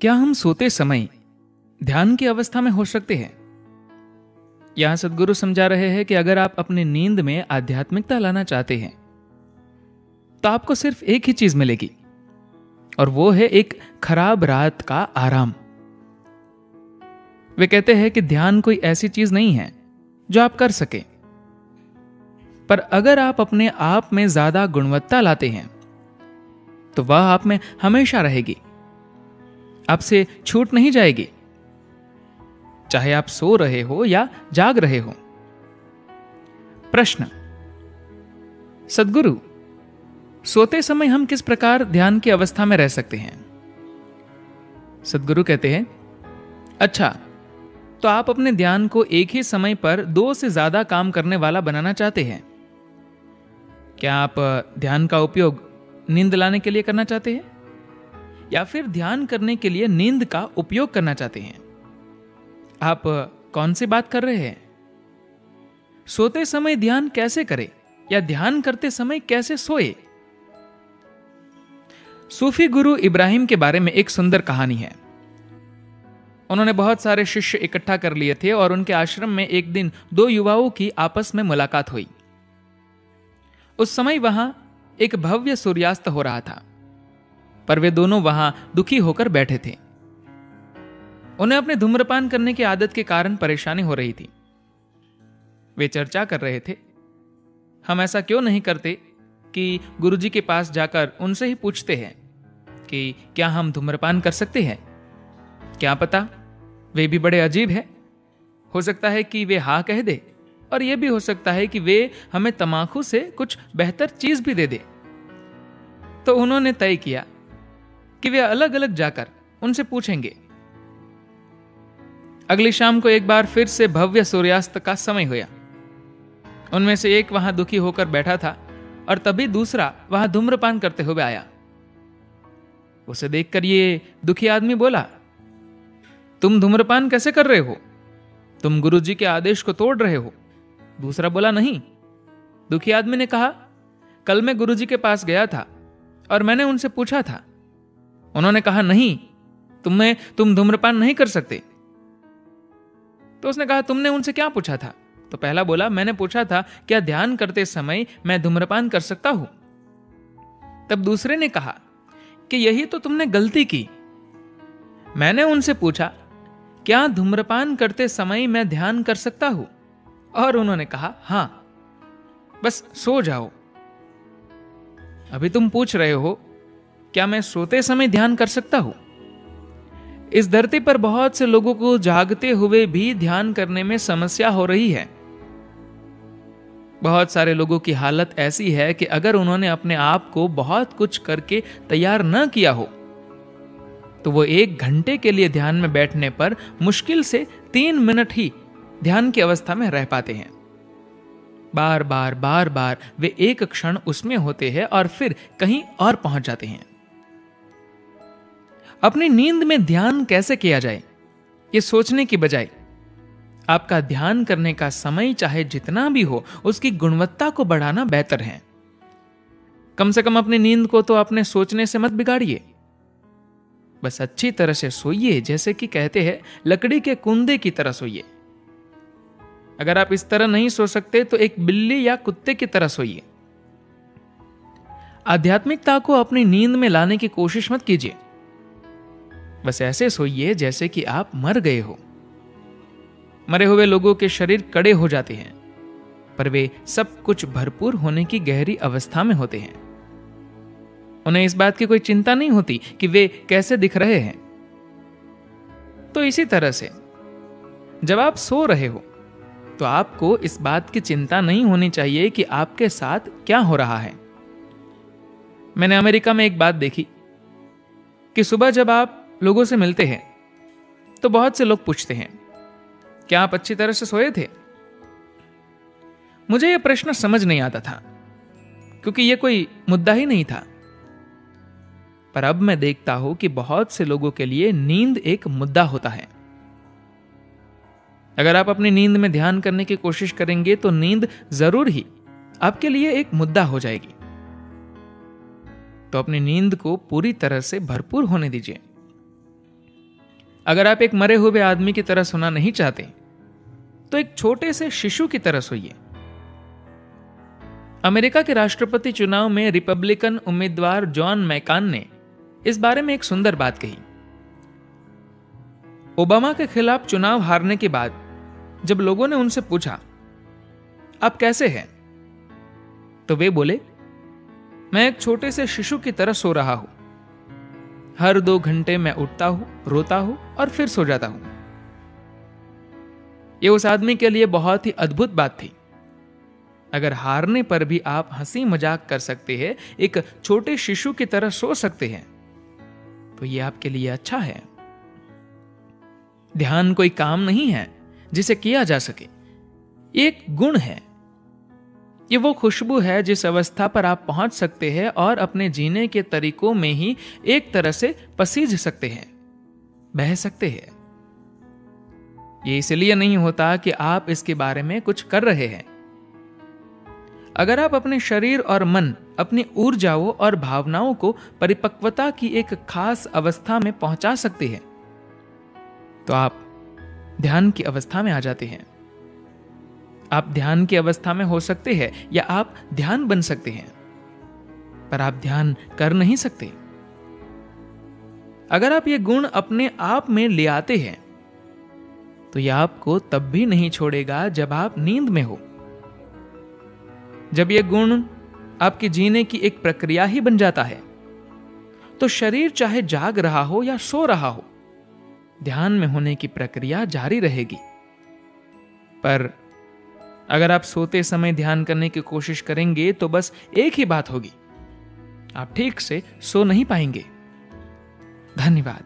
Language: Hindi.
क्या हम सोते समय ध्यान की अवस्था में हो सकते हैं? यहां सद्गुरु समझा रहे हैं कि अगर आप अपनी नींद में आध्यात्मिकता लाना चाहते हैं तो आपको सिर्फ एक ही चीज मिलेगी, और वो है एक खराब रात का आराम। वे कहते हैं कि ध्यान कोई ऐसी चीज नहीं है जो आप कर सके, पर अगर आप अपने आप में ज्यादा गुणवत्ता लाते हैं तो वह आप में हमेशा रहेगी, आपसे छूट नहीं जाएगी, चाहे आप सो रहे हो या जाग रहे हो। प्रश्न: सद्गुरु, सोते समय हम किस प्रकार ध्यान की अवस्था में रह सकते हैं? सद्गुरु कहते हैं, अच्छा, तो आप अपने ध्यान को एक ही समय पर 2 से ज्यादा काम करने वाला बनाना चाहते हैं। क्या आप ध्यान का उपयोग नींद लाने के लिए करना चाहते हैं, या फिर ध्यान करने के लिए नींद का उपयोग करना चाहते हैं? आप कौन सी बात कर रहे हैं? सोते समय ध्यान कैसे करें, या ध्यान करते समय कैसे सोए? सूफी गुरु इब्राहिम के बारे में एक सुंदर कहानी है। उन्होंने बहुत सारे शिष्य इकट्ठा कर लिए थे और उनके आश्रम में एक दिन 2 युवाओं की आपस में मुलाकात हुई। उस समय वहां एक भव्य सूर्यास्त हो रहा था, पर वे दोनों वहां दुखी होकर बैठे थे। उन्हें अपने धूम्रपान करने की आदत के कारण परेशानी हो रही थी। वे चर्चा कर रहे थे, हम ऐसा क्यों नहीं करते कि गुरुजी के पास जाकर उनसे ही पूछते हैं कि क्या हम धूम्रपान कर सकते हैं? क्या पता वे भी बड़े अजीब है, हो सकता है कि वे हाँ कह दे, और यह भी हो सकता है कि वे हमें तमाकू से कुछ बेहतर चीज भी दे दे। तो उन्होंने तय किया कि वे अलग अलग जाकर उनसे पूछेंगे। अगली शाम को एक बार फिर से भव्य सूर्यास्त का समय हुआ। उनमें से एक वहां दुखी होकर बैठा था और तभी दूसरा वहां धूम्रपान करते हुए आया। उसे देखकर ये दुखी आदमी बोला, तुम धूम्रपान कैसे कर रहे हो? तुम गुरुजी के आदेश को तोड़ रहे हो। दूसरा बोला, नहीं। दुखी आदमी ने कहा, कल मैं गुरुजी के पास गया था और मैंने उनसे पूछा था। उन्होंने कहा, नहीं, तुम धूम्रपान नहीं कर सकते। तो उसने कहा, तुमने उनसे क्या पूछा था? तो पहला बोला, मैंने पूछा था क्या ध्यान करते समय मैं धूम्रपान कर सकता हूं? तब दूसरे ने कहा कि यही तो तुमने गलती की। मैंने उनसे पूछा, क्या धूम्रपान करते समय मैं ध्यान कर सकता हूं? और उन्होंने कहा, हां। बस सो जाओ। अभी तुम पूछ रहे हो क्या मैं सोते समय ध्यान कर सकता हूं? इस धरती पर बहुत से लोगों को जागते हुए भी ध्यान करने में समस्या हो रही है। बहुत सारे लोगों की हालत ऐसी है कि अगर उन्होंने अपने आप को बहुत कुछ करके तैयार न किया हो तो वो 1 घंटे के लिए ध्यान में बैठने पर मुश्किल से 3 मिनट ही ध्यान की अवस्था में रह पाते हैं। बार बार वे एक क्षण उसमें होते हैं और फिर कहीं और पहुंच जाते हैं। अपनी नींद में ध्यान कैसे किया जाए, ये सोचने की बजाय आपका ध्यान करने का समय चाहे जितना भी हो, उसकी गुणवत्ता को बढ़ाना बेहतर है। कम से कम अपनी नींद को तो अपने सोचने से मत बिगाड़िए। बस अच्छी तरह से सोइए, जैसे कि कहते हैं लकड़ी के कुंदे की तरह सोइए। अगर आप इस तरह नहीं सो सकते तो एक बिल्ली या कुत्ते की तरह सोइए। आध्यात्मिकता को अपनी नींद में लाने की कोशिश मत कीजिए। बस ऐसे सोइए जैसे कि आप मर गए हो। मरे हुए लोगों के शरीर कड़े हो जाते हैं, पर वे सब कुछ भरपूर होने की गहरी अवस्था में होते हैं। उन्हें इस बात की कोई चिंता नहीं होती कि वे कैसे दिख रहे हैं। तो इसी तरह से जब आप सो रहे हो तो आपको इस बात की चिंता नहीं होनी चाहिए कि आपके साथ क्या हो रहा है। मैंने अमेरिका में एक बात देखी कि सुबह जब आप लोगों से मिलते हैं तो बहुत से लोग पूछते हैं, क्या आप अच्छी तरह से सोए थे? मुझे यह प्रश्न समझ नहीं आता था, क्योंकि यह कोई मुद्दा ही नहीं था। पर अब मैं देखता हूं कि बहुत से लोगों के लिए नींद एक मुद्दा होता है। अगर आप अपनी नींद में ध्यान करने की कोशिश करेंगे तो नींद जरूर ही आपके लिए एक मुद्दा हो जाएगी। तो अपनी नींद को पूरी तरह से भरपूर होने दीजिए। अगर आप एक मरे हुए आदमी की तरह सोना नहीं चाहते तो एक छोटे से शिशु की तरह सोइए। अमेरिका के राष्ट्रपति चुनाव में रिपब्लिकन उम्मीदवार जॉन मैकान ने इस बारे में एक सुंदर बात कही। ओबामा के खिलाफ चुनाव हारने के बाद जब लोगों ने उनसे पूछा, आप कैसे हैं, तो वे बोले, मैं एक छोटे से शिशु की तरह सो रहा हूं। हर 2 घंटे मैं उठता हूं, रोता हूं और फिर सो जाता हूं। यह उस आदमी के लिए बहुत ही अद्भुत बात थी। अगर हारने पर भी आप हंसी मजाक कर सकते हैं, एक छोटे शिशु की तरह सो सकते हैं, तो यह आपके लिए अच्छा है। ध्यान कोई काम नहीं है जिसे किया जा सके, एक गुण है। ये वो खुशबू है जिस अवस्था पर आप पहुंच सकते हैं और अपने जीने के तरीकों में ही एक तरह से पसीज सकते हैं, बह सकते हैं। ये इसलिए नहीं होता कि आप इसके बारे में कुछ कर रहे हैं। अगर आप अपने शरीर और मन, अपनी ऊर्जाओं और भावनाओं को परिपक्वता की एक खास अवस्था में पहुंचा सकते हैं, तो आप ध्यान की अवस्था में आ जाते हैं। आप ध्यान की अवस्था में हो सकते हैं या आप ध्यान बन सकते हैं, पर आप ध्यान कर नहीं सकते। अगर आप ये गुण अपने आप में ले आते हैं तो यह आपको तब भी नहीं छोड़ेगा जब आप नींद में हो। जब यह गुण आपके जीने की एक प्रक्रिया ही बन जाता है, तो शरीर चाहे जाग रहा हो या सो रहा हो, ध्यान में होने की प्रक्रिया जारी रहेगी। पर अगर आप सोते समय ध्यान करने की कोशिश करेंगे तो बस एक ही बात होगी, आप ठीक से सो नहीं पाएंगे। धन्यवाद।